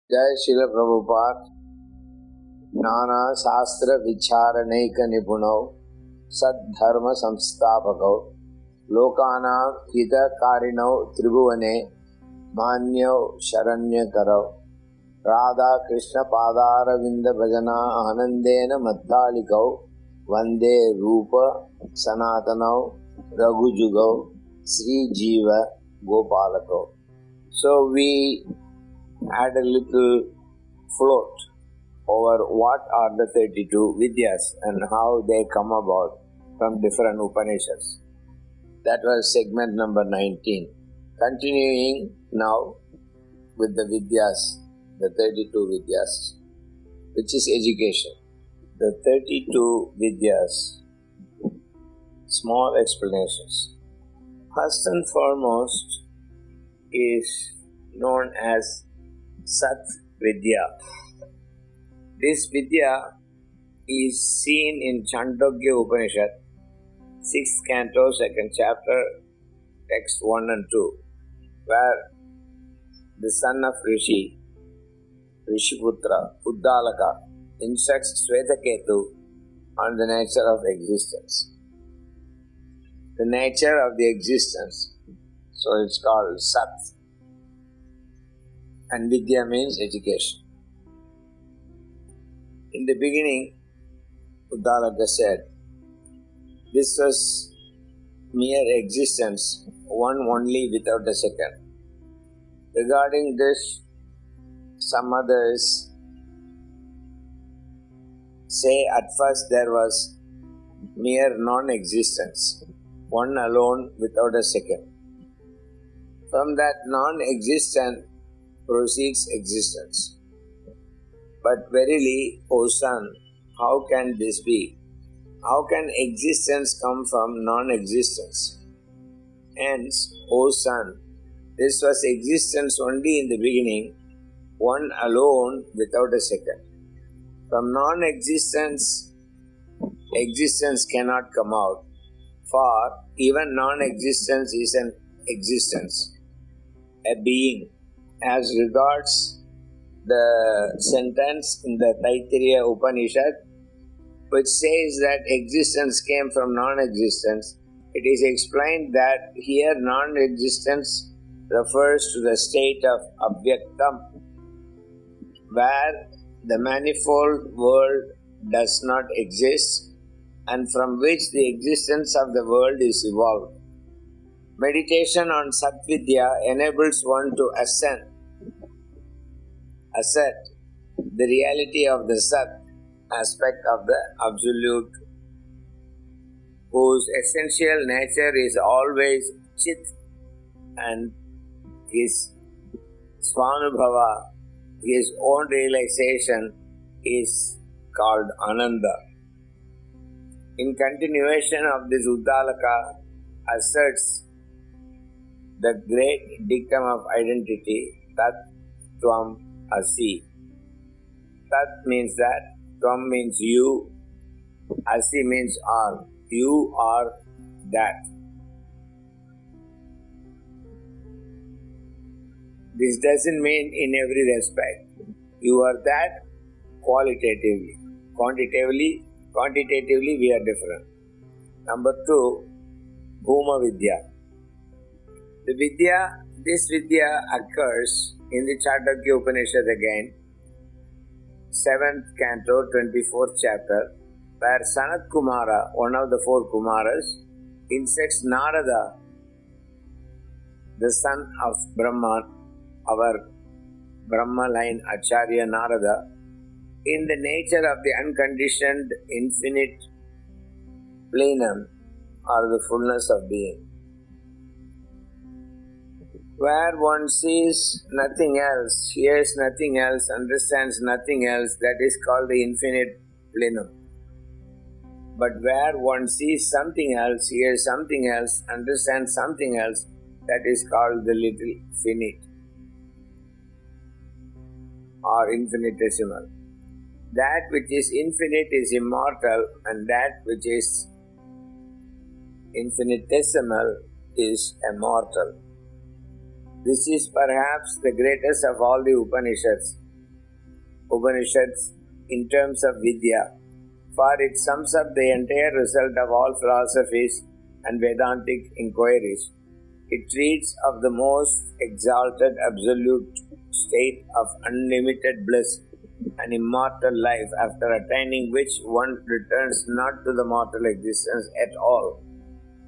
Jai Srila Prabhupada, Nana Shastra Vicharanaika Nipunau, Sadharma Samstapakau, Lokanam Hita Karinau Tribhuvane, Manyau Sharanya Karau, Radha Krishna Padara Vinda Bhajana Anandena Madhalikau, Vande Rupa Sanatanau, Raghujugau, Sri Jiva Gopalakau. So we had a little float over what are the 32 Vidyas and how they come about from different Upanishads. That was segment number 19. Continuing now with the Vidyas, the 32 Vidyas, which is education. The 32 Vidyas, small explanations. First and foremost is known as Sat Vidya. This Vidya is seen in Chandogya Upanishad, 6th canto, 2nd chapter, text 1 and 2, where the son of Rishiputra, Uddalaka, instructs Svetaketu on the nature of existence. The nature of the existence, so it's called Sat. And Vidya means education. In the beginning, Uddalaka said, this was mere existence, one only without a second. Regarding this, some others say at first there was mere non-existence, one alone without a second. From that non-existence proceeds existence. But verily, O son, how can this be? How can existence come from non-existence? Hence, O son, this was existence only in the beginning, one alone without a second. From non-existence, existence cannot come out, for even non-existence is an existence, a being. As regards the sentence in the Taittiriya Upanishad, which says that existence came from non-existence, it is explained that here non-existence refers to the state of Avyaktam, where the manifold world does not exist and from which the existence of the world is evolved. Meditation on Satvidya enables one to assert the reality of the Sat aspect of the Absolute, whose essential nature is always Chit, and his Svanubhava, his own realization, is called Ananda. In continuation of this, Uddalaka asserts the great dictum of identity, Tat Tvam Asi. Tat means that, Tvam means you, Asi means are. You are that. This doesn't mean in every respect. You are that qualitatively. Quantitatively we are different. Number 2, Bhuma Vidya. This Vidya occurs in the Chandogya Upanishad again, 7th canto, 24th chapter, where Sanat Kumara, one of the 4 Kumaras, instructs Narada, the son of Brahma, our Brahma line Acharya Narada, in the nature of the unconditioned infinite plenum or the fullness of being. Where one sees nothing else, hears nothing else, understands nothing else, that is called the infinite plenum. But where one sees something else, hears something else, understands something else, that is called the little finite or infinitesimal. That which is infinite is immortal, and that which is infinitesimal is immortal. This is perhaps the greatest of all the Upanishads, Upanishads in terms of Vidya, for it sums up the entire result of all philosophies and Vedantic inquiries. It treats of the most exalted absolute state of unlimited bliss and immortal life, after attaining which one returns not to the mortal existence at all.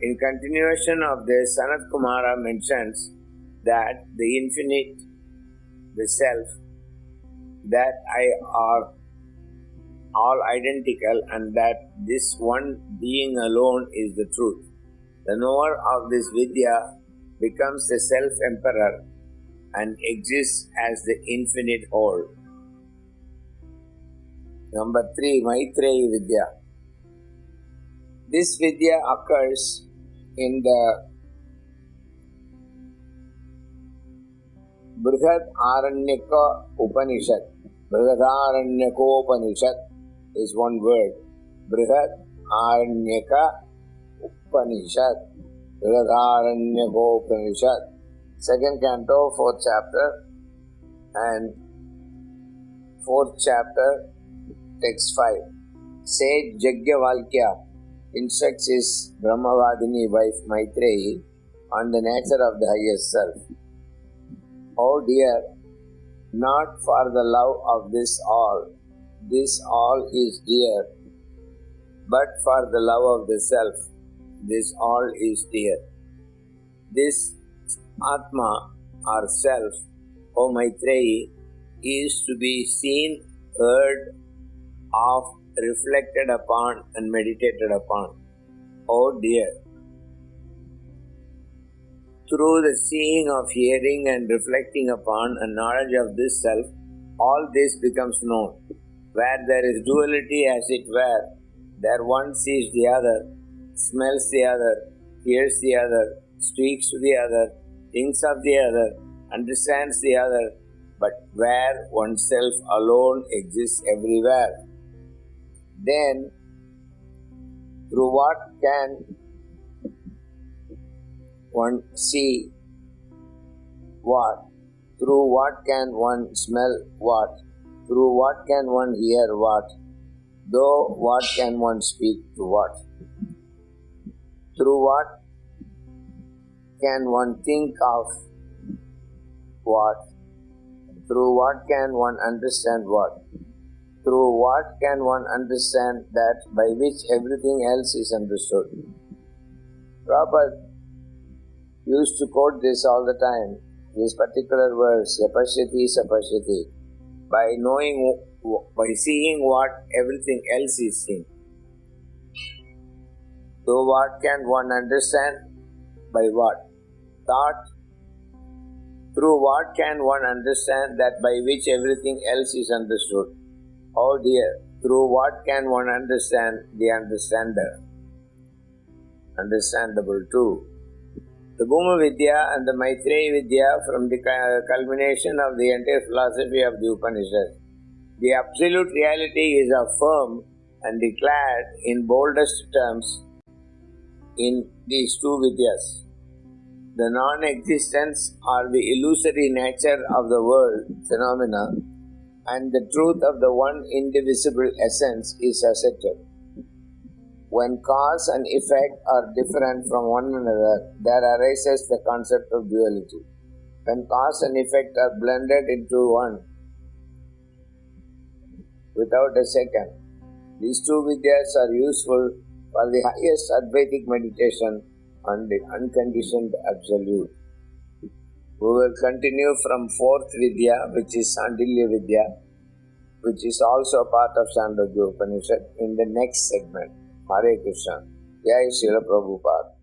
In continuation of this, Sanat Kumara mentions that the infinite, the self, that I are all identical, and that this one being alone is the truth. The knower of this Vidya becomes the self-emperor and exists as the infinite whole. Number 3, Maitreyi Vidya. This Vidya occurs in the Brihad Aranyaka Upanishad. Brihadaranyaka is one word. Brihad Aranyaka Upanishad. Brihadaranyaka Upanishad. Second canto, 4th chapter, and 4th chapter, text 5. Sage Yajnavalkya instructs his Brahmavadini wife Maitreyi on the nature of the highest self. Oh dear, not for the love of this all is dear, but for the love of the self, this all is dear. This Atma or self, O Maitreyi, is to be seen, heard of, reflected upon and meditated upon. Oh dear! Through the seeing of, hearing and reflecting upon and knowledge of this self, all this becomes known. Where there is duality as it were, there one sees the other, smells the other, hears the other, speaks to the other, thinks of the other, understands the other, but where oneself alone exists everywhere. Then, through what can one see what? Through what can one smell what? Through what can one hear what? Though what can one speak to what? Through what can one think of what? Through what can one understand what? Through what can one understand that by which everything else is understood? Prabhupada used to quote this all the time, this particular verse, Sapashyati Sapashyati, by seeing what everything else is seen. So what can one understand? By what? Thought. Through what can one understand that by which everything else is understood? Oh dear, through what can one understand the understander? Understandable too. The Bhuma Vidya and the Maitreyi Vidya from the culmination of the entire philosophy of the Upanishads. The absolute reality is affirmed and declared in boldest terms in these two Vidyas. The non-existence or the illusory nature of the world phenomena and the truth of the one indivisible essence is accepted. When cause and effect are different from one another, there arises the concept of duality. When cause and effect are blended into one without a second, these two Vidyas are useful for the highest Advaitic meditation on the unconditioned Absolute. We will continue from 4th Vidya, which is Sandilya Vidya, which is also part of Chandogya Upanishad, in the next segment. Hare Krishna. Jai Srila Prabhupada.